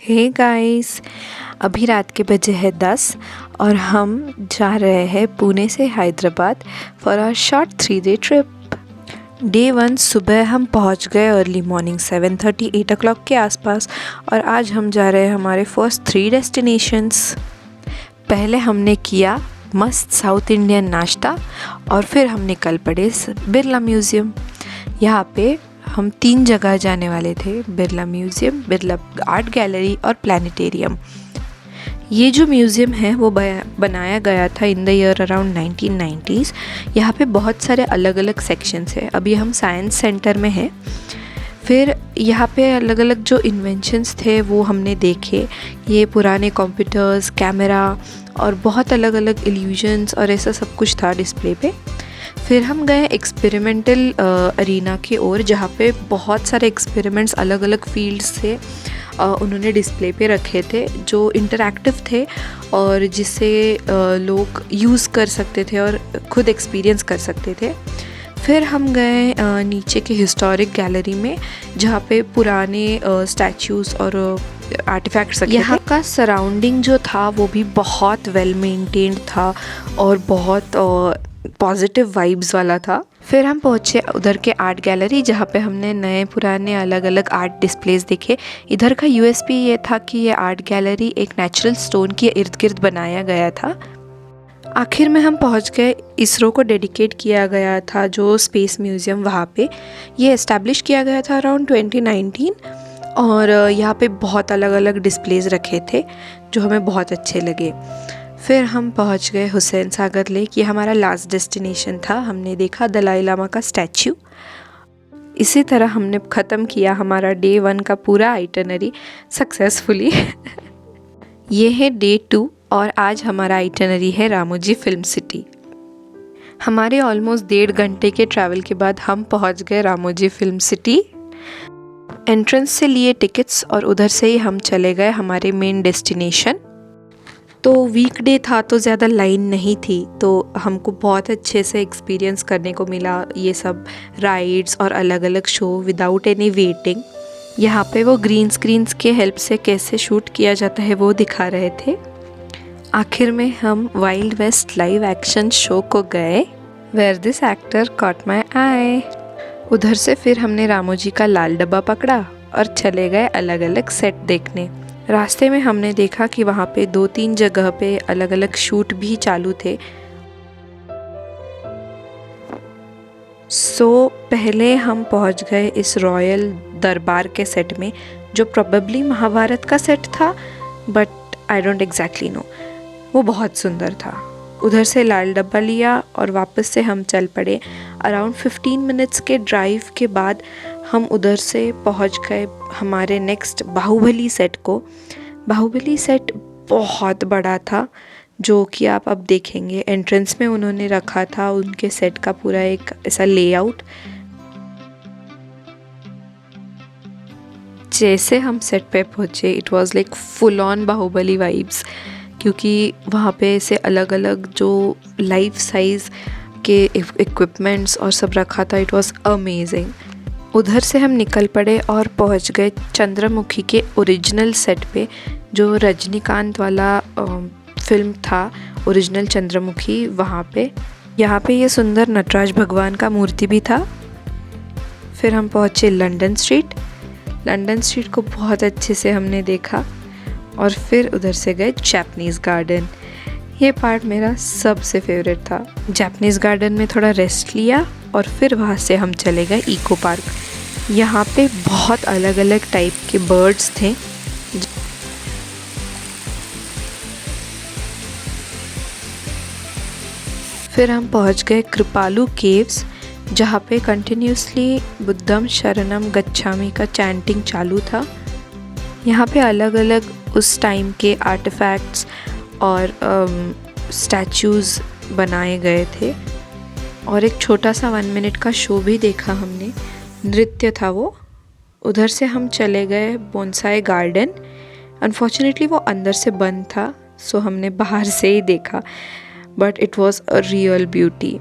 Hey guys, अभी रात के बजे है 10 और हम जा रहे हैं पुणे से Hyderabad for our short 3 day trip. Day 1 सुबह हम पहुंच गए अर्ली मॉर्निंग 7:30 8 o'clock के आसपास और आज हम जा रहे हैं हमारे फर्स्ट 3 डेस्टिनेशंस। पहले हमने किया मस्त साउथ इंडियन नाश्ता और फिर हम निकल पड़े बिरला म्यूज़ियम। यहाँ पे हम 3 जगह जाने वाले थे, Birla museum, Birla art gallery और प्लानिटेरियम। ये जो म्यूज़ियम है वो बनाया गया था in the year around 1990s। यहाँ पे बहुत सारे अलग अलग सेक्शंस हैं। अभी हम साइंस सेंटर में हैं। फिर यहाँ पे अलग अलग जो इन्वेंशंस थे वो हमने देखे। ये पुराने कंप्यूटर्स, कैमरा और बहुत अलग अलग इल्यूजन्स और ऐसा सब कुछ था डिस्प्ले पे। फिर हम गए एक्सपेरिमेंटल अरीना की ओर, जहाँ पे बहुत सारे एक्सपेरिमेंट्स अलग अलग फील्ड्स से उन्होंने डिस्प्ले पे रखे थे, जो इंटरैक्टिव थे और जिसे लोग यूज़ कर सकते थे और खुद एक्सपीरियंस कर सकते थे। फिर हम गए नीचे के हिस्टोरिक गैलरी में, जहाँ पे पुराने स्टैचूज़ और आर्टिफैक्ट्स रखे थे। यहाँ का सराउंडिंग जो था वो भी बहुत वेल मेंटेन्ड था और बहुत पॉजिटिव वाइब्स वाला था। फिर हम पहुँचे उधर के आर्ट गैलरी, जहाँ पे हमने नए पुराने अलग अलग आर्ट डिस्प्लेस देखे। इधर का यूएसपी ये था कि ये आर्ट गैलरी एक नेचुरल स्टोन के इर्द गिर्द बनाया गया था। आखिर में हम पहुँच गए इसरो को डेडिकेट किया गया था जो स्पेस म्यूज़ियम, वहाँ पे ये इस्टेब्लिश किया गया था अराउंड 2019 और यहाँ पे बहुत अलग अलग डिस्प्लेस रखे थे जो हमें बहुत अच्छे लगे। फिर हम पहुंच गए हुसैन सागर लेक। ये हमारा लास्ट डेस्टिनेशन था। हमने देखा दलाई लामा का स्टैचू। इसी तरह हमने ख़त्म किया हमारा डे 1 का पूरा आइटनरी सक्सेसफुली। ये है डे 2 और आज हमारा आइटनरी है रामोजी फिल्म सिटी। हमारे ऑलमोस्ट 1.5 घंटे के ट्रैवल के बाद हम पहुंच गए रामोजी फिल्म सिटी। एंट्रेंस से लिए टिकट्स और उधर से ही हम चले गए हमारे मेन डेस्टिनेशन। तो वीकडे था तो ज़्यादा लाइन नहीं थी, तो हमको बहुत अच्छे से एक्सपीरियंस करने को मिला ये सब राइड्स और अलग अलग शो विदाउट एनी वेटिंग। यहाँ पे वो ग्रीन स्क्रीन्स के हेल्प से कैसे शूट किया जाता है वो दिखा रहे थे। आखिर में हम wild west live action show को गए, where this actor caught my eye. उधर से फिर हमने रामोजी का लाल डब्बा पकड़ा और चले गए अलग अलग सेट देखने। रास्ते में हमने देखा कि वहाँ पे 2-3 जगह पे अलग अलग शूट भी चालू थे। पहले हम पहुँच गए इस रॉयल दरबार के सेट में, जो प्रोबेबली महाभारत का सेट था, but I don't exactly know. वो बहुत सुंदर था। उधर से लाल डब्बा लिया और वापस से हम चल पड़े। अराउंड 15 मिनट्स के ड्राइव के बाद हम उधर से पहुंच गए हमारे नेक्स्ट बाहुबली सेट को। बाहुबली सेट बहुत बड़ा था, जो कि आप अब देखेंगे। एंट्रेंस में उन्होंने रखा था उनके सेट का पूरा एक ऐसा लेआउट। जैसे हम सेट पे पहुँचे, it was like full on Baahubali vibes, क्योंकि वहाँ पे ऐसे अलग अलग जो लाइफ साइज़ के इक्विपमेंट्स और सब रखा था। It was amazing. उधर से हम निकल पड़े और पहुंच गए चंद्रमुखी के ओरिजिनल सेट पे, जो रजनीकांत वाला फिल्म था, ओरिजिनल चंद्रमुखी। वहाँ पे यहाँ पे ये सुंदर नटराज भगवान का मूर्ति भी था। फिर हम पहुँचे लंदन स्ट्रीट। लंदन स्ट्रीट को बहुत अच्छे से हमने देखा और फिर उधर से गए जापानीज़ गार्डन। ये पार्ट मेरा सबसे फेवरेट था। जापानीज़ गार्डन में थोड़ा रेस्ट लिया और फिर वहाँ से हम चले गए इको पार्क। यहाँ पे बहुत अलग अलग टाइप के बर्ड्स थे। फिर हम पहुँच गए कृपालु केव्स, जहाँ पे कंटिन्यूसली बुद्धम शरणम गच्छामि का चैंटिंग चालू था। यहाँ पे अलग अलग उस टाइम के आर्टिफैक्ट्स और स्टैचूज़ बनाए गए थे और एक छोटा सा 1 मिनट का शो भी देखा हमने। नृत्य था वो। उधर से हम चले गए बोनसाई गार्डन। अनफॉर्चुनेटली वो अंदर से बंद था, सो हमने बाहर से ही देखा, but it was a real beauty.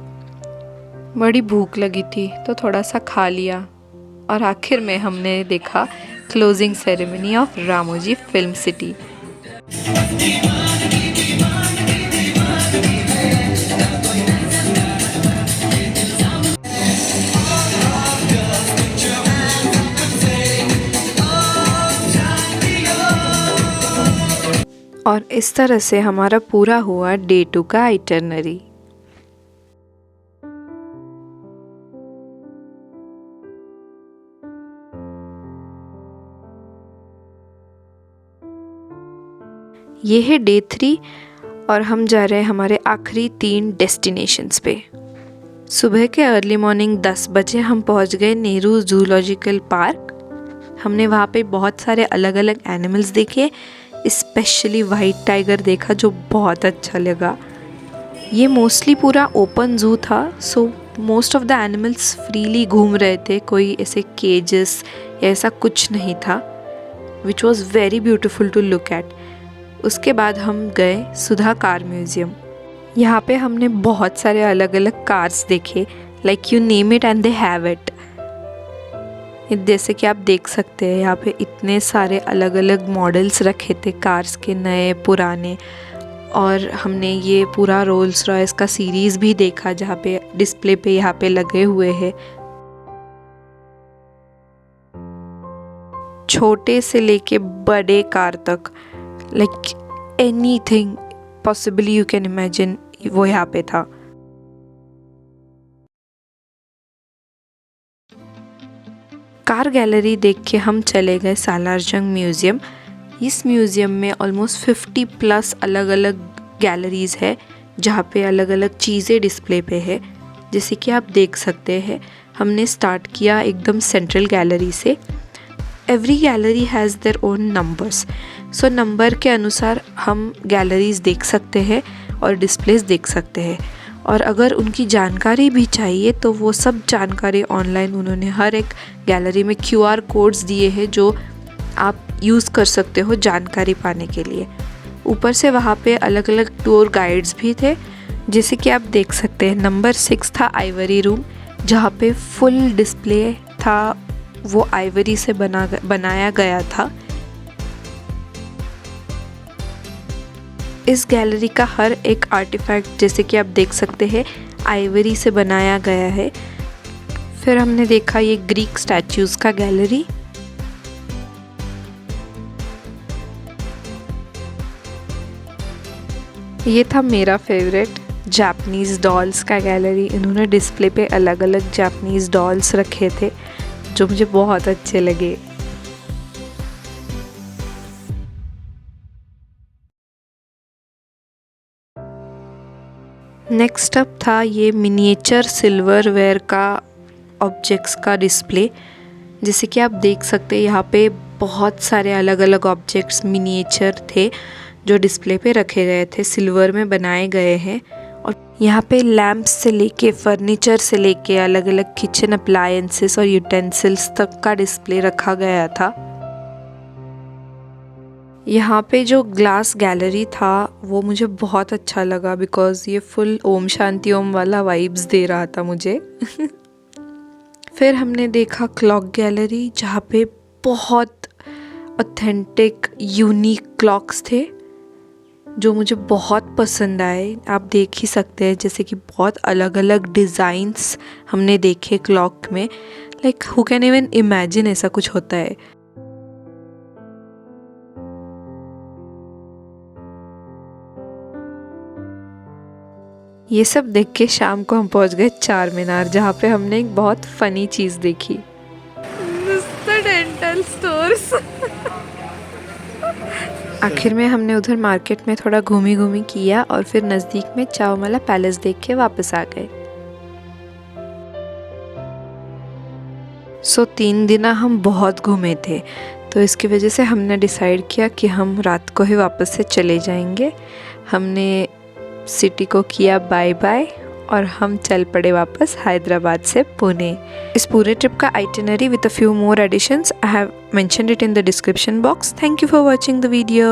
बड़ी भूख लगी थी तो थोड़ा सा खा लिया और आखिर में हमने देखा closing ceremony of Ramoji Film City. और इस तरह से हमारा पूरा हुआ डे 2 का आइटनरी। ये है डे 3 और हम जा रहे हैं हमारे आखिरी 3 डेस्टिनेशंस पे। सुबह के अर्ली मॉर्निंग 10 बजे हम पहुंच गए नेहरू जूलॉजिकल पार्क। हमने वहाँ पे बहुत सारे अलग अलग एनिमल्स देखे, स्पेशली वाइट टाइगर देखा जो बहुत अच्छा लगा। ये मोस्टली पूरा ओपन जू था, so most of the animals freely घूम रहे थे, कोई ऐसे केजेस या ऐसा कुछ नहीं था, which was very beautiful to look at. उसके बाद हम गए सुधा कार म्यूज़ियम। यहाँ पे हमने बहुत सारे अलग अलग कार्स देखे, like you name it and they have it. जैसे कि आप देख सकते हैं यहाँ पे इतने सारे अलग अलग मॉडल्स रखे थे कार्स के, नए पुराने। और हमने ये पूरा रोल्स रॉयस का सीरीज़ भी देखा जहाँ पे डिस्प्ले पे यहाँ पे लगे हुए हैं। छोटे से लेके बड़े कार तक, like anything possibly you can imagine, वो यहाँ पे था। कार गैलरी देख के हम चले गए सालारजंग म्यूज़ियम। इस म्यूज़ियम में ऑलमोस्ट 50+ अलग अलग गैलरीज़ है जहाँ पे अलग अलग चीज़ें डिस्प्ले पे है। जैसे कि आप देख सकते हैं, हमने स्टार्ट किया एकदम सेंट्रल गैलरी से। Every gallery has their own numbers, so number के अनुसार हम गैलरीज़ देख सकते हैं और डिस्प्लेस देख सकते हैं। और अगर उनकी जानकारी भी चाहिए तो वो सब जानकारी ऑनलाइन उन्होंने हर एक गैलरी में QR कोड्स दिए हैं जो आप यूज़ कर सकते हो जानकारी पाने के लिए। ऊपर से वहाँ पे अलग अलग टूर गाइड्स भी थे, जैसे कि आप देख सकते हैं। नंबर 6 था आइवरी रूम, जहाँ पे फुल डिस्प्ले था, वो आइवरी से बनाया गया था। इस गैलरी का हर एक आर्टिफैक्ट, जैसे कि आप देख सकते हैं, आइवरी से बनाया गया है। फिर हमने देखा ये ग्रीक स्टैच्यूज़ का गैलरी। ये था मेरा फेवरेट, जापानीज़ डॉल्स का गैलरी। इन्होंने डिस्प्ले पे अलग अलग जापानीज़ डॉल्स रखे थे जो मुझे बहुत अच्छे लगे। नेक्स्ट अप था ये मिनिएचर सिल्वरवेयर का ऑब्जेक्ट्स का डिस्प्ले। जैसे कि आप देख सकते हैं, यहाँ पे बहुत सारे अलग अलग ऑब्जेक्ट्स मिनिएचर थे जो डिस्प्ले पे रखे गए थे, सिल्वर में बनाए गए हैं। और यहाँ पे लैम्प्स से लेके फर्नीचर से लेके अलग अलग किचन अप्लायंसेस और यूटेंसिल्स तक का डिस्प्ले रखा गया था। यहाँ पे जो ग्लास गैलरी था वो मुझे बहुत अच्छा लगा, बिकॉज़ ये फुल ओम शांति ओम वाला वाइब्स दे रहा था मुझे। फिर हमने देखा क्लॉक गैलरी, जहाँ पे बहुत ऑथेंटिक यूनिक क्लॉक्स थे जो मुझे बहुत पसंद आए। आप देख ही सकते हैं, जैसे कि बहुत अलग अलग डिज़ाइंस हमने देखे क्लॉक में, like who can even imagine ऐसा कुछ होता है। ये सब देख के शाम को हम पहुंच गए चार मीनार, जहाँ पे हमने एक बहुत फ़नी चीज़ देखी। Dental stores. आखिर में हमने उधर मार्केट में थोड़ा घूमी किया और फिर नज़दीक में चावमला पैलेस देख के वापस आ गए। 3 दिन हम बहुत घूमे थे, तो इसकी वजह से हमने डिसाइड किया कि हम रात को ही वापस से चले जाएंगे। हमने सिटी को किया बाय बाय और हम चल पड़े वापस हैदराबाद से पुणे। इस पूरे ट्रिप का itinerary with a few more additions I have mentioned it in the description box. Thank you for watching the video.